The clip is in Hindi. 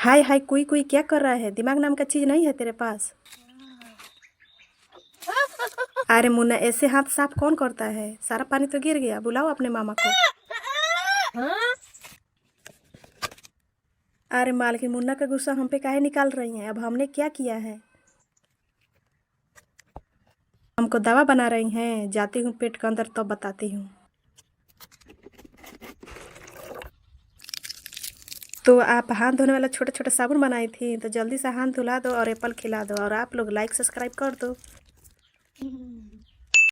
हाय हाय कोई कोई क्या कर रहा है? दिमाग नाम का चीज नहीं है तेरे पास? अरे मुन्ना, ऐसे हाथ साफ कौन करता है? सारा पानी तो गिर गया, बुलाओ अपने मामा को। अरे मालकिन, मुन्ना का गुस्सा हम पे काहे निकाल रही हैं? अब हमने क्या किया है? हमको दवा बना रही हैं? जाती हूँ पेट के अंदर तब बताती हूँ। तो आप हाथ धोने वाला छोटा छोटा साबुन बनाई थी, तो जल्दी से हाथ धुला दो और एप्पल खिला दो, और आप लोग लाइक सब्सक्राइब कर दो।